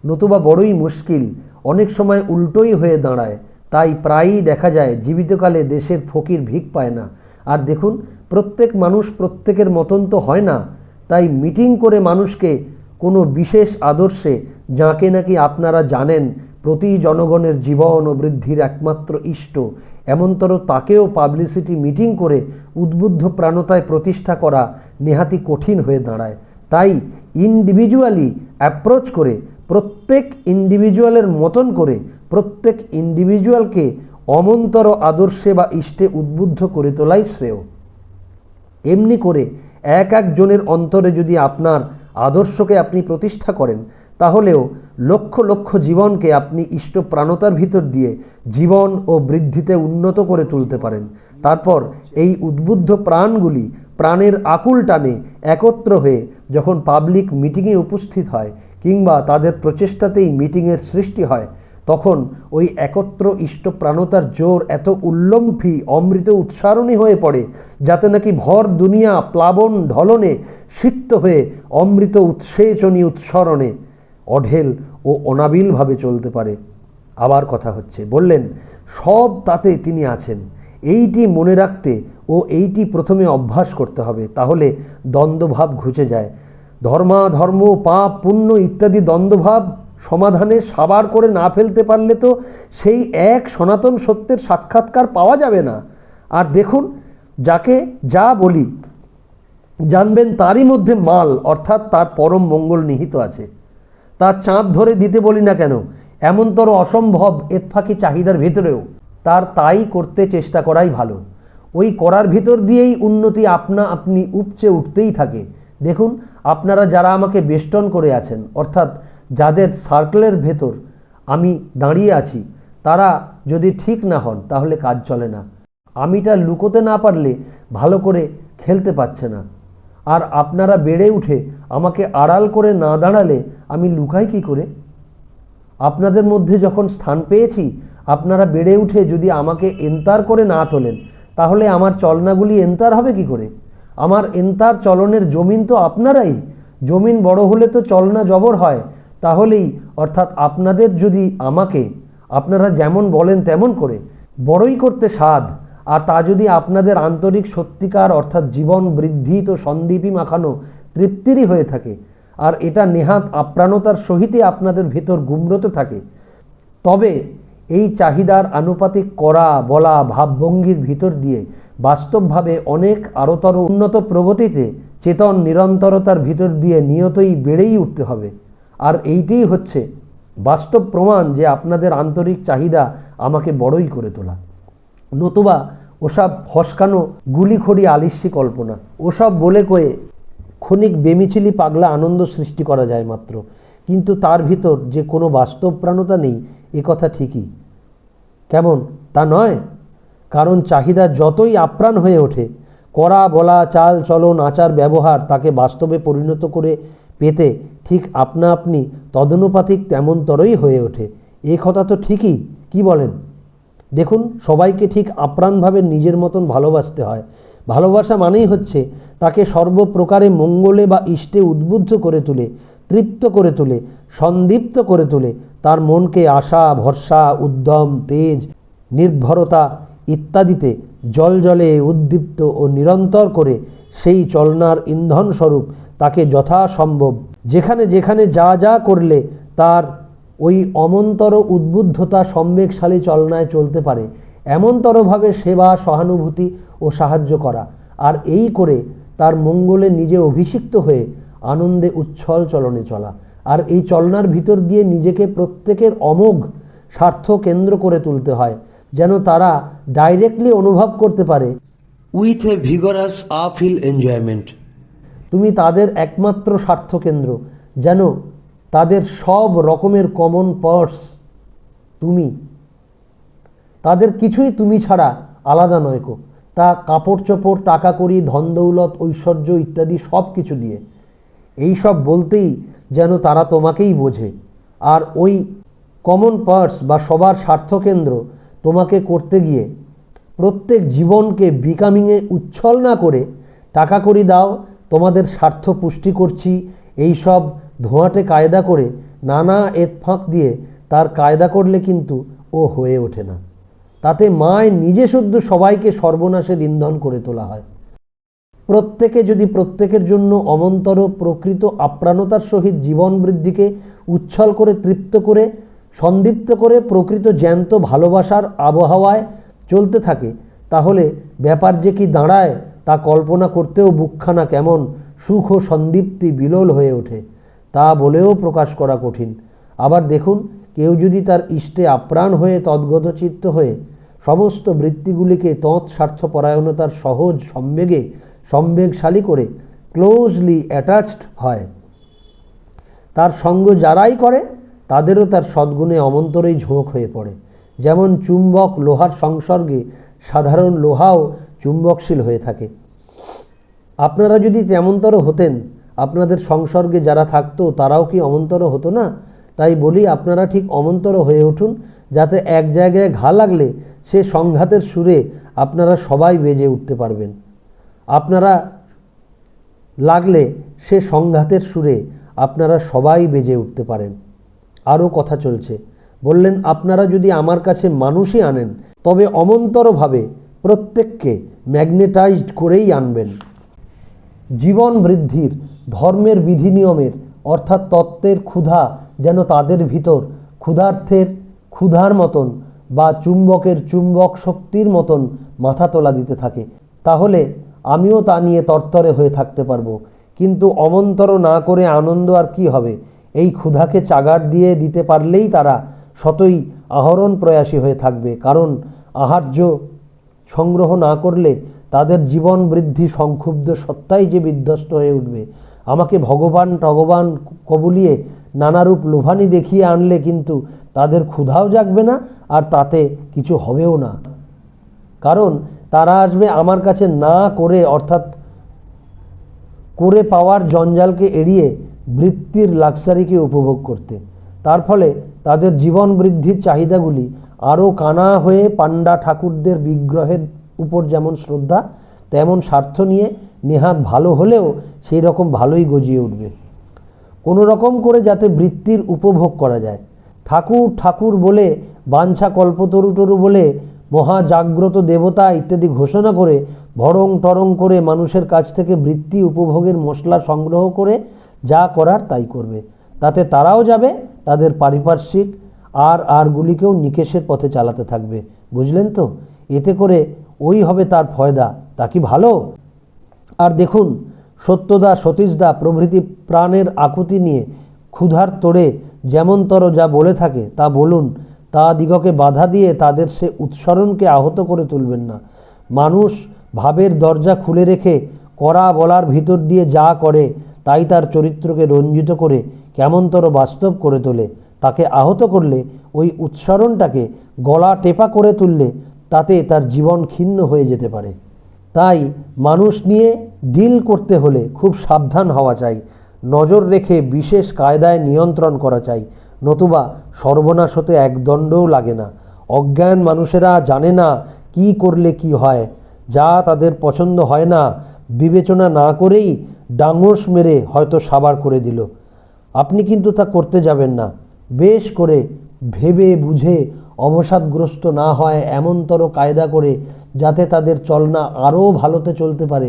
নতুবা বড়ই মুশকিল, অনেক সময় উল্টোই হয়ে দাঁড়ায়। তাই প্রায়ই দেখা যায় জীবিতকালে দেশের ফকির ভিক পায় না। আর দেখুন, প্রত্যেক মানুষ প্রত্যেকের মতন তো হয় না। তাই মিটিং করে মানুষকে কোনো বিশেষ আদর্শে, যাকে নাকি আপনারা জানেন প্রতি জনগণের জীবন ও বৃদ্ধির একমাত্র ইষ্ট, এমনতর তাকেও পাবলিসিটি মিটিং করে উদ্বুদ্ধ প্রাণতায় প্রতিষ্ঠা করা নেহাতি কঠিন হয়ে দাঁড়ায়। তাই ইন্ডিভিজুয়ালি অ্যাপ্রোচ করে, প্রত্যেক ইন্ডিভিজুয়ালের মতন করে প্রত্যেক ইন্ডিভিজুয়ালকে অমন্তর আদর্শে বা ইষ্টে উদ্বুদ্ধ করে তোলাই শ্রেয়। এমনি করে এক একজনের অন্তরে যদি আপনার আদর্শকে আপনি প্রতিষ্ঠা করেন, তাহলেও লক্ষ লক্ষ জীবনকে আপনি ইষ্ট প্রাণতার ভিতর দিয়ে জীবন ও বৃদ্ধিতে উন্নত করে তুলতে পারেন। তারপর এই উদ্বুদ্ধ প্রাণগুলি প্রাণের আকুল টানে একত্র হয়ে যখন পাবলিক মিটিংয়ে উপস্থিত হয়, কিংবা তাদের প্রচেষ্টাতেই মিটিংয়ের সৃষ্টি হয়, তখন ওই একত্র ইষ্ট প্রাণতার জোর এত উল্লম্ফী অমৃত উৎসারণী হয়ে পড়ে, যাতে নাকি ভর দুনিয়া প্লাবন ঢলনে সিক্ত হয়ে অমৃত উৎসেচনী উৎসরণে অঢেল ও অনাবিলভাবে চলতে পারে। আবার কথা হচ্ছে, বললেন, সব তাতে তিনি আছেন। এইটি মনে রাখতে ও এইটি প্রথমে অভ্যাস করতে হবে, তাহলে দ্বন্দ্বভাব ঘুচে যায়। ধর্মাধর্ম, পাপ পুণ্য ইত্যাদি দ্বন্দ্বভাব সমাধানে সাবার করে না ফেলতে পারলে তো সেই এক সনাতন সত্যের সাক্ষাৎকার পাওয়া যাবে না। আর দেখুন, যাকে যা বলি জানবেন তারই মধ্যে মাল অর্থাৎ তার পরম মঙ্গল নিহিত আছে। তার চাঁদ ধরে দিতে বলি না কেন, এমনতর অসম্ভব এতফাকি চাহিদার ভেতরেও তার তাই করতে চেষ্টা করাই ভালো। ওই করার ভিতর দিয়েই উন্নতি আপনা আপনি উপচে উঠতেই থাকে। দেখুন, আপনারা যারা আমাকে বেষ্টন করে আছেন, অর্থাৎ যাদের সার্কেলের ভেতর আমি দাঁড়িয়ে আছি, তারা যদি ঠিক না হন তাহলে কাজ চলে না। আমিটা লুকোতে না পারলে ভালো করে খেলতে পারছে না। আর আপনারা বেড়ে উঠে আমাকে আড়াল করে না দাঁড়ালে আমি লুকাই কি করে? আপনাদের মধ্যে যখন স্থান পেয়েছি, আপনারা বেড়ে উঠে যদি আমাকে এন্তার করে না তোলেন, তাহলে আমার চলনাগুলি এন্তার হবে কি করে? আমার এন্তার চলনের জমিন তো আপনারাই। জমিন বড় হলে তো চলনা জবর হয়। তাহলেই অর্থাৎ আপনাদের যদি আমাকে আপনারা যেমন বলেন তেমন করে বড়ই করতে সাধ, আর তা যদি আপনাদের আন্তরিক সত্যিকার অর্থাৎ জীবন বৃদ্ধি তো সন্দীপী মাখানো তৃপ্তিরই হয়ে থাকে, আর এটা নেহাত আপ্রাণতার সহিতই আপনাদের ভেতর গুমরতে থাকে, তবে এই চাহিদার আনুপাতিক করা বলা ভাবভঙ্গির ভিতর দিয়ে বাস্তবভাবে অনেক আরতর উন্নত প্রগতিতে চেতন নিরন্তরতার ভিতর দিয়ে নিয়তই বেড়েই উঠতে হবে। আর এইটাই হচ্ছে বাস্তব প্রমাণ যে আপনাদের আন্তরিক চাহিদা আমাকে বড়ই করে তোলা। নতুবা ওসব ফসকানো গুলিখড়ি আলিস্যি কল্পনা, ওসব বলে কয়ে ক্ষণিক বেমিছিলি পাগলা আনন্দ সৃষ্টি করা যায় মাত্র, কিন্তু তার ভিতর যে কোনো বাস্তব প্রাণতা নেই এ কথা ঠিকই। কেমন তা নয়? কারণ চাহিদা যতই আপ্রাণ হয়ে ওঠে, করা বলা চাল চলন আচার ব্যবহার তাকে বাস্তবে পরিণত করে পেতে ঠিক আপনা আপনি তদনুপাতিক তেমনতরই হয়ে ওঠে। এ কথা তো ঠিকই, কি বলেন? দেখুন, সবাইকে ঠিক আপ্রাণভাবে নিজের মতন ভালোবাসতে হয়। ভালোবাসা মানেই হচ্ছে তাকে সর্বপ্রকারে মঙ্গলে বা ইষ্টে উদ্বুদ্ধ করে তোলে, তৃপ্ত করে তোলে, সন্দীপ্ত করে তোলে, তার মনকে আশা ভরসা উদ্যম তেজ নির্ভরতা ইত্যাদিতে জলজলে উদ্দীপ্ত ও নিরন্তর করে সেই চলনার ইন্ধনস্বরূপ তাকে যথাসম্ভব যেখানে যেখানে যা যা করলে তার ওই অমন্তর উদ্বুদ্ধতা সম্বেগশালী চলনায় চলতে পারে এমনতরভাবে সেবা সহানুভূতি ও সাহায্য করা, আর এই করে তার মঙ্গলে নিজে অভিষিক্ত হয়ে আনন্দে উচ্ছল চলনে চলা। আর এই চলনার ভিতর দিয়ে নিজেকে প্রত্যেকের অমোঘ স্বার্থ কেন্দ্র করে তুলতে হয়, যেন তারা ডাইরেক্টলি অনুভব করতে পারে উইথ এ ভিগরাস আফিল এনজয়মেন্ট। তুমি তাদের একমাত্র স্বার্থ কেন্দ্র, যেন তাদের সব রকমের কমন পার্টস তুমি, তাদের কিছুই তুমি ছাড়া আলাদা নয় কো। তা কাপড় চোপড় টাকা কড়ি ধন দৌলত ঐশ্বর্য ইত্যাদি সব কিছু দিয়ে। এই সব বলতেই যেন তারা তোমাকেই বোঝে। আর ওই কমন পার্টস বা সবার স্বার্থকেন্দ্র তোমাকে করতে গিয়ে প্রত্যেক জীবনকে বিকামিংয়ে উচ্ছল না করে টাকা কড়ি দাও, তোমাদের স্বার্থ পুষ্টি করছি এই সব ধোঁয়াটে কায়দা করে নানা এত ফাঁক দিয়ে তার কায়দা করলে কিন্তু ও হয়ে ওঠে না। তাতে মায় নিজে শুদ্ধ সবাইকে সর্বনাশের ইন্ধন করে তোলা হয়। প্রত্যেকে যদি প্রত্যেকের জন্য অমন্তর প্রকৃত আপ্রাণতার সহিত জীবন বৃদ্ধিকে উচ্ছল করে তৃপ্ত করে সন্দীপ্ত করে প্রকৃত জ্যান্ত ভালোবাসার আবহাওয়ায় চলতে থাকে, তাহলে ব্যাপার যে কি দাঁড়ায় তা কল্পনা করতেও বুকখানা কেমন সুখ ও সন্দীপ্তি বিলোল হয়ে ওঠে, তা বলেও প্রকাশ করা কঠিন। আবার দেখুন, কেউ যদি তার ইষ্টে আপ্রাণ হয়ে তদ্গত চিত্ত হয়ে সমস্ত বৃত্তিগুলিকে তৎস্বার্থপরায়ণতার সহজ সম্বেগশালী করে ক্লোজলি অ্যাটাচড হয়, তার সঙ্গ যারাই করে তাদেরও তার সদ্গুণে অমন্তরেই ঝোঁক হয়ে পড়ে। যেমন চুম্বক লোহার সংসর্গে সাধারণ লোহাও চুম্বকশীল হয়ে থাকে। আপনারা যদি তেমনতর হতেন, আপনাদের সংসর্গে যারা থাকতো তারাও কি অমন্তর হতো না? তাই বলি, আপনারা ঠিক অমন্তর হয়ে উঠুন, যাতে এক জায়গায় ঘা লাগলে সে সংঘাতের সুরে আপনারা সবাই বেজে উঠতে পারবেন। আপনারা লাগলে সে সংঘাতের সুরে আপনারা সবাই বেজে উঠতে পারেন। আরও কথা চলছে। বললেন, আপনারা যদি আমার কাছে মানুষই আনেন তবে অমন্তরভাবে প্রত্যেককে ম্যাগনেটাইজড করেই আনবেন। জীবন বৃদ্ধির, ধর্মের বিধিনিয়মের অর্থাৎ তত্ত্বের ক্ষুধা যেন তাদের ভিতর ক্ষুধার্থের ক্ষুধার মতন বা চুম্বকের চুম্বক শক্তির মতন মাথা তোলা দিতে থাকে, তাহলে আমিও তা নিয়ে তরতরে হয়ে থাকতে পারবো। কিন্তু অমন্তর না করে আনন্দ আর কি হবে? এই ক্ষুধাকে চাগাড় দিয়ে দিতে পারলেই তারা শতই আহরণ প্রয়াসী হয়ে থাকবে, কারণ আহার্য সংগ্রহ না করলে তাদের জীবন বৃদ্ধি সংক্ষুব্ধ সত্তাই যে বিধ্বস্ত হয়ে উঠবে। আমাকে ভগবান টগবান কবুলিয়ে নানারূপ লোভানি দেখিয়ে আনলে কিন্তু তাদের ক্ষুধাও জাগবে না, আর তাতে কিছু হবেও না, কারণ তারা আসবে আমার কাছে না করে অর্থাৎ করে পাওয়ার জঞ্জালকে এড়িয়ে বৃত্তির লাক্সারিকে উপভোগ করতে। তার ফলে তাদের জীবন বৃদ্ধির চাহিদাগুলি আরও কানা হয়ে পাণ্ডা ঠাকুরদের বিগ্রহের উপর যেমন শ্রদ্ধা, তেমন স্বার্থ নিয়ে নেহাত ভালো হলেও সেই রকম ভালোই গজিয়ে উঠবে, কোনো রকম করে যাতে বৃত্তির উপভোগ করা যায়। ঠাকুর ঠাকুর বলে, বাঞ্ছা কল্পতরু টরু বলে, মহাজাগ্রত দেবতা ইত্যাদি ঘোষণা করে ভরং টরং করে মানুষের কাছ থেকে বৃত্তি উপভোগের মশলা সংগ্রহ করে যা করার তাই করবে। তাতে তারাও যাবে, তাদের পারিপার্শ্বিক আরগুলিকেও নিকেশের পথে চালাতে থাকবে। বুঝলেন তো? এতে করে ওই হবে তার ফয়দা। তা কি ভালো? আর দেখুন, সত্যদা সতীশদা প্রভৃতি প্রাণের আকুতি নিয়ে ক্ষুধার তোড়ে যেমনতর যা বলে থাকে তা বলুন, তা দিগকে বাধা দিয়ে তাদের সে উৎসরণকে আহত করে তুলবেন না। মানুষ ভাবের দরজা খুলে রেখে করা বলার ভিতর দিয়ে যা করে তাই তার চরিত্রকে রঞ্জিত করে কেমনতর বাস্তব করে তোলে। তাকে আহত করলে, ওই উৎসরণটাকে গলা টেপা করে তুললে তাতে তার জীবন ক্ষীণ হয়ে যেতে পারে। তাই মানুষ নিয়ে ডিল করতে হলে খুব সাবধান হওয়া চাই, নজর রেখে বিশেষ কায়দায় নিয়ন্ত্রণ করা চাই, নতুবা সর্বনাশ হতে এক দণ্ডও লাগে না। অজ্ঞান মানুষেরা জানে না কি করলে কি হয়, যা তাদের পছন্দ হয় না বিবেচনা না করেই ডাঙস মেরে হয়তো সাবার করে দিল। আপনি কিন্তু তা করতে যাবেন না। বেশ করে ভেবে বুঝে অবসাদগ্রস্ত না হয় এমনতর কায়দা করে যাতে তাদের চলনা আরও ভালোতে চলতে পারে,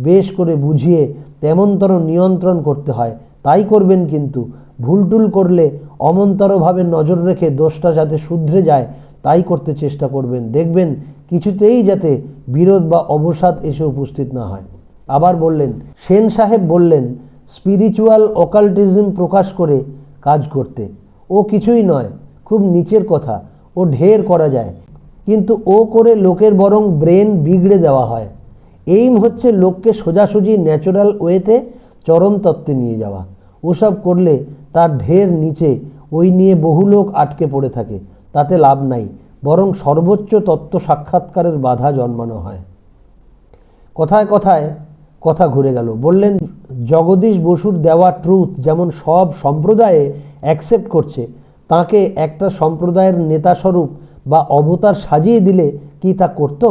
বেশ করে বুঝিয়ে তেমনতর নিয়ন্ত্রণ করতে হয় তাই করবেন। কিন্তু ভুলটুল করলে অমন্তরভাবে নজর রেখে দোষটা যাতে শুধরে যায় তাই করতে চেষ্টা করবেন। দেখবেন কিছুতেই যাতে বিরোধ বা অবসাদ এসে উপস্থিত না হয়। আবার বললেন, সেন সাহেব বললেন স্পিরিচুয়াল অকাল্টিজম প্রকাশ করে কাজ করতে। ও কিছুই নয়, খুব নিচের কথা, ও ঢের করা যায়, কিন্তু ও করে লোকের বরং ব্রেন বিগড়ে দেওয়া হয়। এইম হচ্ছে লোককে সোজাসুজি ন্যাচারাল ওয়েতে চরম তত্ত্বে নিয়ে যাওয়া। ওসব করলে তার ঢের নিচে ওই নিয়ে বহু লোক আটকে পড়ে থাকে, তাতে লাভ নাই, বরং সর্বোচ্চ তত্ত্ব সাক্ষাৎকারের বাধা জন্মানো হয়। কথায় কথায় কথা ঘুরে গেল। বললেন, জগদীশ বসুর দেওয়া ট্রুথ যেমন সব সম্প্রদায়ে অ্যাকসেপ্ট করছে, তাকে একটা সম্প্রদায়ের নেতাস্বরূপ বা অবতার সাজিয়ে দিলে কি তা করত?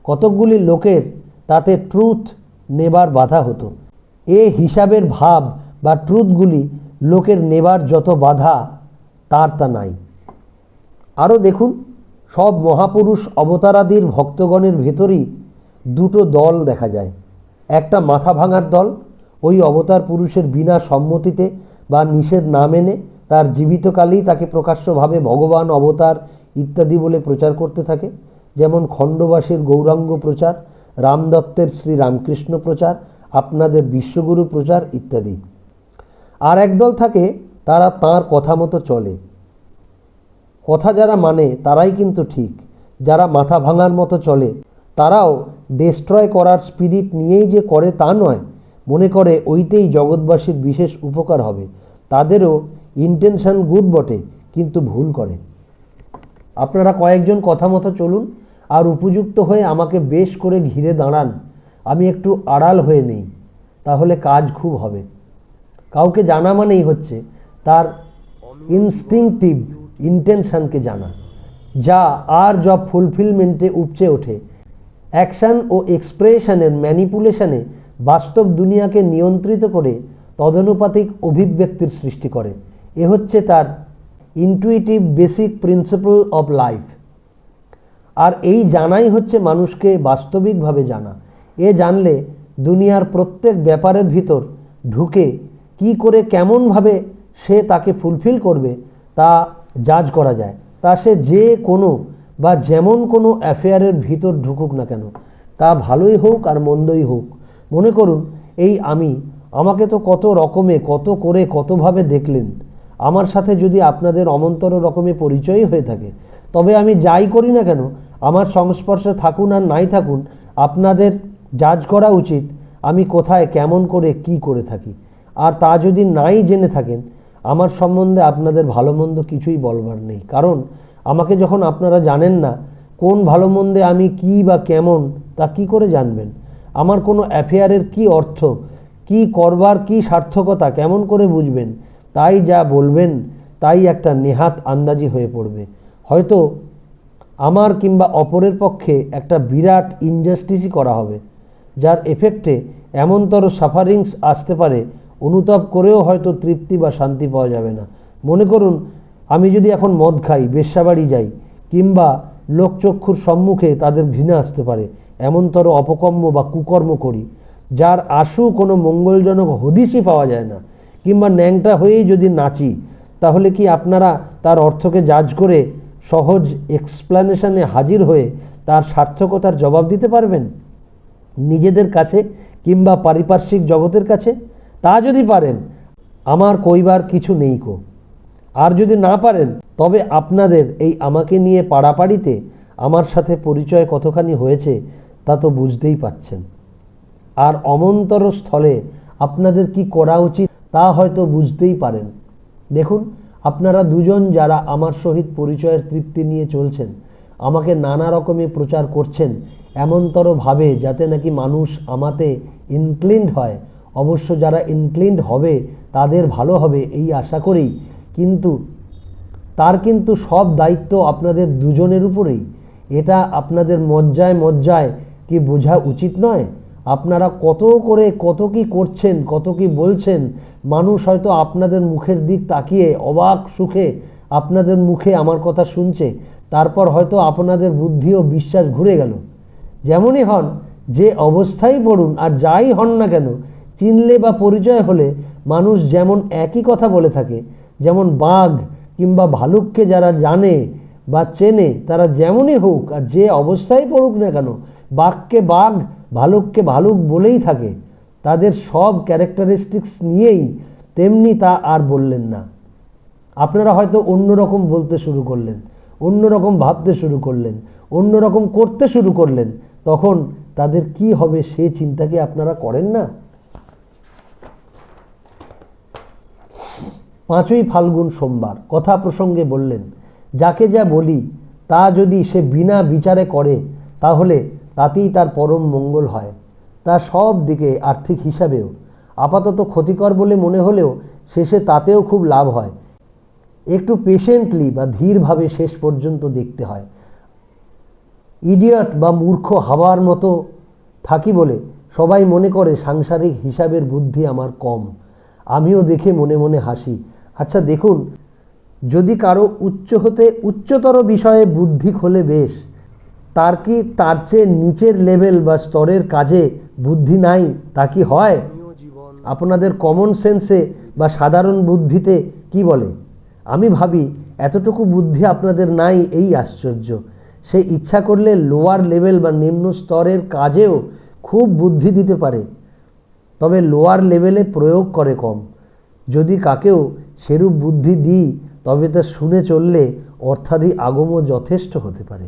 কতকগুলি লোকের তাতে ট্রুথ নেবার বাধা হতো। এ হিসাবের ভাব বা ট্রুথগুলি লোকের নেবার যত বাধা তার তা নাই। আরও দেখুন, সব মহাপুরুষ অবতারাদির ভক্তগণের ভেতরই দুটো দল দেখা যায়। একটা মাথা ভাঙার দল, ওই অবতার পুরুষের বিনা সম্মতিতে বা নিষেধ না মেনে তার জীবিতকালেই তাকে প্রকাশ্যভাবে ভগবান অবতার ইত্যাদি বলে প্রচার করতে থাকে, যেমন খণ্ডবাসীর গৌরাঙ্গ প্রচার, রামদত্তের শ্রী রামকৃষ্ণ প্রচার, আপনাদের বিশ্বগুরু প্রচার ইত্যাদি। আর একদল থাকে, তারা তাঁর কথা মতো চলে। কথা যারা মানে তারাই কিন্তু ঠিক। যারা মাথা ভাঙার মতো চলে তারাও ডেস্ট্রয় করার স্পিরিট নিয়েই যে করে তা নয়, মনে করে ওইতেই জগৎবাসীর বিশেষ উপকার হবে। তাদেরও ইন্টেনশন গুড বটে, কিন্তু ভুল করে। আপনারা কয়েকজন কথা মতো চলুন, আর উপযুক্ত হয়ে আমাকে বেশ করে ঘিরে দাঁড়ান, আমি একটু আড়াল হয়ে নেই, তাহলে কাজ খুব হবে। কাউকে জানা মানেই হচ্ছে তার ইনস্টিংটিভ ইন্টেনশনকে জানা, যা আর জব ফুলফিলমেন্টে উপচে ওঠে, অ্যাকশন ও এক্সপ্রেশনের ম্যানিপুলেশনে বাস্তব দুনিয়াকে নিয়ন্ত্রিত করে তদনুপাতিক অভিব্যক্তির সৃষ্টি করে। এ হচ্ছে তার intuitive basic principle of life. আর এই জানাই হচ্ছে মানুষকে বাস্তবিকভাবে জানা। এ জানলে দুনিয়ার প্রত্যেক ব্যাপারের ভিতর ঢুকে কি করে কেমনভাবে সে তাকে ফুলফিল করবে তা জাজ করা যায়। তা সে যে কোনো বা যেমন কোনো অ্যাফেয়ারের ভিতর ঢুকুক না কেন, তা ভালোই হোক আর মন্দই হোক। মনে করুন এই আমাকে তো কত রকমে কত করে কতভাবে দেখলেন। আমার সাথে যদি আপনাদের অমন্তর রকমে পরিচয়ই হয়ে থাকে, তবে আমি যাই করি না কেন, আমার সংস্পর্শে থাকুন আর নাই থাকুন, আপনাদের জাজ করা উচিত আমি কোথায় কেমন করে কি করে থাকি। আর তা যদি নাই জেনে থাকেন, আমার সম্বন্ধে আপনাদের ভালো মন্দ কিছুই বলবার নেই। কারণ আমাকে যখন আপনারা জানেন না, কোন ভালো মন্দে আমি কি বা কেমন তা কি করে জানবেন? আমার কোনো অ্যাফেয়ারের কি অর্থ, কি করবার কি সার্থকতা কেমন করে বুঝবেন? তাই যা বলবেন তাই একটা নেহাত আন্দাজি হয়ে পড়বে। হয়তো আমার কিংবা অপরের পক্ষে একটা বিরাট ইনজাস্টিসই করা হবে, যার এফেক্টে এমনতর সাফারিংস আসতে পারে, অনুতাপ করেও হয়তো তৃপ্তি বা শান্তি পাওয়া যাবে না। মনে করুন আমি যদি এখন মদ খাই, বেশ্যাবাড়ি যাই, কিংবা লোকচক্ষুর সম্মুখে তাদের ঘৃণা আসতে পারে, এমনতর অপকর্ম বা কুকর্ম করি, যার আশু কোনো মঙ্গলজনক হদিশই পাওয়া যায় না, কিংবা ন্যাংটা হয়েই যদি নাচি, তাহলে কি আপনারা তার অর্থকে জাজ করে সহজ এক্সপ্লানেশনে হাজির হয়ে তার সার্থকতার জবাব দিতে পারবেন নিজেদের কাছে কিংবা পারিপার্শ্বিক জগতের কাছে? তা যদি পারেন, আমার কইবার কিছু নেই কো। আর যদি না পারেন, তবে আপনাদের এই আমাকে নিয়ে পাড়াপাড়িতে আমার সাথে পরিচয় কতখানি হয়েছে তা তো বুঝতেই পাচ্ছেন। আর অমন্তর স্থলে আপনাদের কি করা উচিত তা হয়তো বুঝতেই পারেন। দেখুন, আপনারা দুজন যারা আমার সহিত পরিচয়ের তৃপ্তি নিয়ে চলছেন, আমাকে নানা রকমে প্রচার করছেন এমনতর ভাবে যাতে নাকি মানুষ আমাতে ইনক্লিনড হয়। অবশ্য যারা ইনক্লিনড হবে তাদের ভালো হবে এই আশা করেই, কিন্তু কিন্তু সব দায়িত্ব আপনাদের দুজনের উপরেই। এটা আপনাদের মজ্জায় কি বোঝা উচিত নয়? আপনারা কত করে কত কি করছেন, কত কি বলছেন, মানুষ হয়তো আপনাদের মুখের দিক তাকিয়ে অবাক সুখে আপনাদের মুখে আমার কথা শুনছে, তারপর হয়তো আপনাদের বুদ্ধি ও বিশ্বাস ঘুরে গেল। যেমনই হন, যে অবস্থায় পড়ুন আর যাই হন না কেন, চিনলে বা পরিচয় হলে মানুষ যেমন একই কথা বলে থাকে, যেমন বাঘ কিংবা ভালুককে যারা জানে বা চেনে, তারা যেমনই হোক আর যে অবস্থায় পড়ুক না কেন, বাঘকে বাঘ ভালুককে ভালুক বলেই থাকে, তাদের সব ক্যারেক্টারিস্টিক্স নিয়েই, তেমনি তা আর বললেন না। আপনারা হয়তো অন্যরকম বলতে শুরু করলেন, অন্যরকম ভাবতে শুরু করলেন, অন্যরকম করতে শুরু করলেন, তখন তাদের কি হবে সে চিন্তা কি আপনারা করেন না? 5ই ফাল্গুন সোমবার কথা প্রসঙ্গে বললেন, যাকে যা বলি তা যদি সে বিনা বিচারে করে, তাহলে তাতেই তার পরম মঙ্গল হয়। তা সব দিকে আর্থিক হিসাবেও আপাতত ক্ষতিকর বলে মনে হলেও শেষে তাতেও খুব লাভ হয়। একটু পেশেন্টলি বা ধীরভাবে শেষ পর্যন্ত দেখতে হয়। ইডিয়ট বা মূর্খ হওয়ার মতো থাকি বলে সবাই মনে করে সাংসারিক হিসাবের বুদ্ধি আমার কম। আমিও দেখে মনে মনে হাসি। আচ্ছা দেখুন, যদি কারো উচ্চ হতে উচ্চতর বিষয়ে বুদ্ধি খোলে বেশ, তার কি তার চেয়ে নিচের লেভেল বা স্তরের কাজে বুদ্ধি নাই তা কি হয়? আপনাদের কমন সেন্সে বা সাধারণ বুদ্ধিতে কি বলে? আমি ভাবি এতটুকু বুদ্ধি আপনাদের নাই, এই আশ্চর্য। সে ইচ্ছা করলে লোয়ার লেভেল বা নিম্ন স্তরের কাজেও খুব বুদ্ধি দিতে পারে, তবে লোয়ার লেভেলে প্রয়োগ করে কম। যদি কাকেও সেরূপ বুদ্ধি দিই, তবে তা শুনে চললে অর্থাদি আগমও যথেষ্ট হতে পারে।